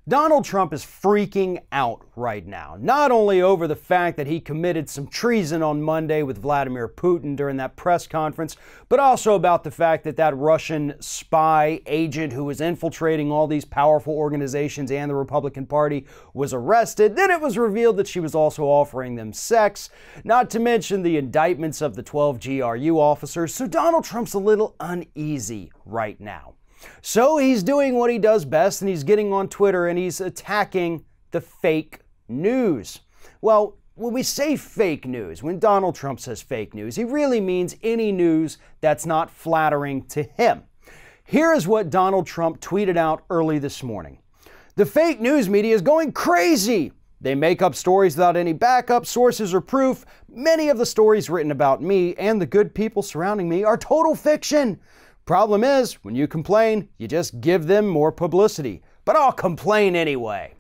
Donald Trump is freaking out right now, not only over the fact that he committed some treason on Monday with Vladimir Putin during that press conference, but also about the fact that that Russian spy agent who was infiltrating all these powerful organizations and the Republican Party was arrested. Then it was revealed that she was also offering them sex, not to mention the indictments of the 12 GRU officers. So Donald Trump's a little uneasy right now. So he's doing what he does best, and he's getting on Twitter and he's attacking the fake news. Well, when we say fake news, when Donald Trump says fake news, he really means any news that's not flattering to him. Here is what Donald Trump tweeted out early this morning. The fake news media is going crazy. They make up stories without any backup, sources, or proof. Many of the stories written about me and the good people surrounding me are total fiction. Problem is, when you complain, you just give them more publicity. But I'll complain anyway.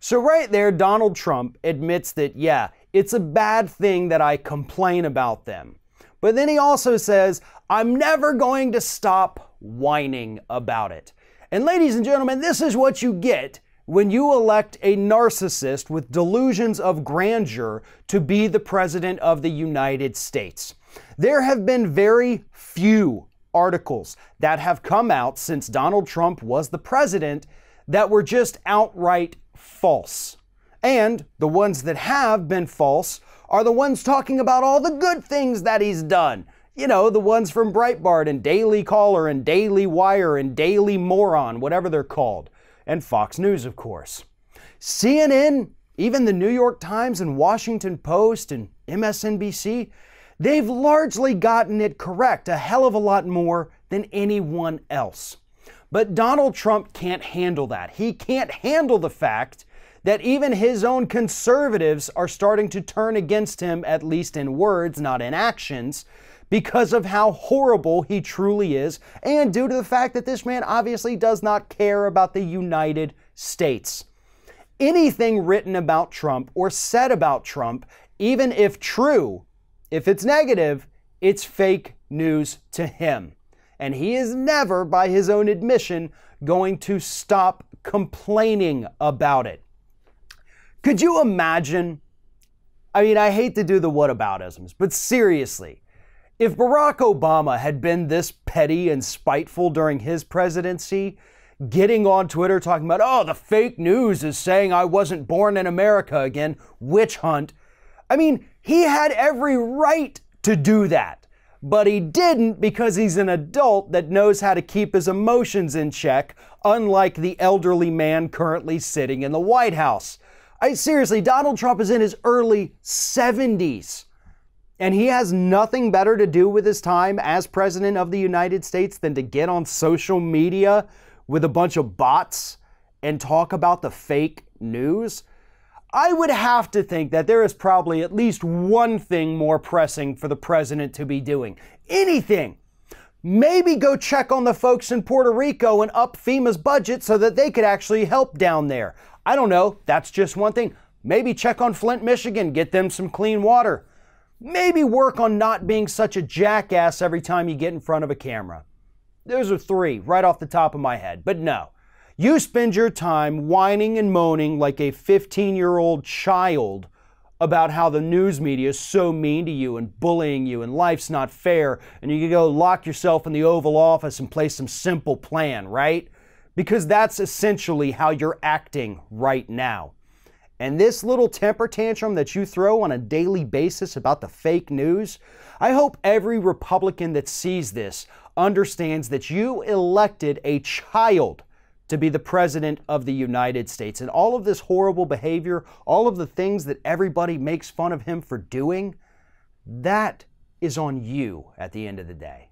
So right there, Donald Trump admits that, yeah, it's a bad thing that I complain about them. But then he also says, I'm never going to stop whining about it. And ladies and gentlemen, this is what you get when you elect a narcissist with delusions of grandeur to be the president of the United States. There have been very few articles that have come out since Donald Trump was the president that were just outright false. And the ones that have been false are the ones talking about all the good things that he's done. You know, the ones from Breitbart and Daily Caller and Daily Wire and Daily Moron, whatever they're called. And Fox News, of course. CNN, even the New York Times and Washington Post and MSNBC, they've largely gotten it correct, a hell of a lot more than anyone else. But Donald Trump can't handle that. He can't handle the fact that even his own conservatives are starting to turn against him, at least in words, not in actions, because of how horrible he truly is, and due to the fact that this man obviously does not care about the United States. Anything written about Trump or said about Trump, even if true, if it's negative, it's fake news to him. And he is never, by his own admission, going to stop complaining about it. Could you imagine? I mean, I hate to do the whataboutisms, but seriously, if Barack Obama had been this petty and spiteful during his presidency, getting on Twitter talking about, oh, the fake news is saying I wasn't born in America again, witch hunt. I mean, he had every right to do that, but he didn't because he's an adult that knows how to keep his emotions in check, unlike the elderly man currently sitting in the White House. Seriously, Donald Trump is in his early 70s, and he has nothing better to do with his time as president of the United States than to get on social media with a bunch of bots and talk about the fake news. I would have to think that there is probably at least one thing more pressing for the president to be doing. Anything. Maybe go check on the folks in Puerto Rico and up FEMA's budget so that they could actually help down there. I don't know. That's just one thing. Maybe check on Flint, Michigan, get them some clean water. Maybe work on not being such a jackass every time you get in front of a camera. Those are three right off the top of my head. But no. You spend your time whining and moaning like a 15-year-old child about how the news media is so mean to you and bullying you and life's not fair, and you can go lock yourself in the Oval Office and play some simple plan, right? Because that's essentially how you're acting right now. And this little temper tantrum that you throw on a daily basis about the fake news, I hope every Republican that sees this understands that you elected a child to be the president of the United States. And all of this horrible behavior, all of the things that everybody makes fun of him for doing, that is on you at the end of the day.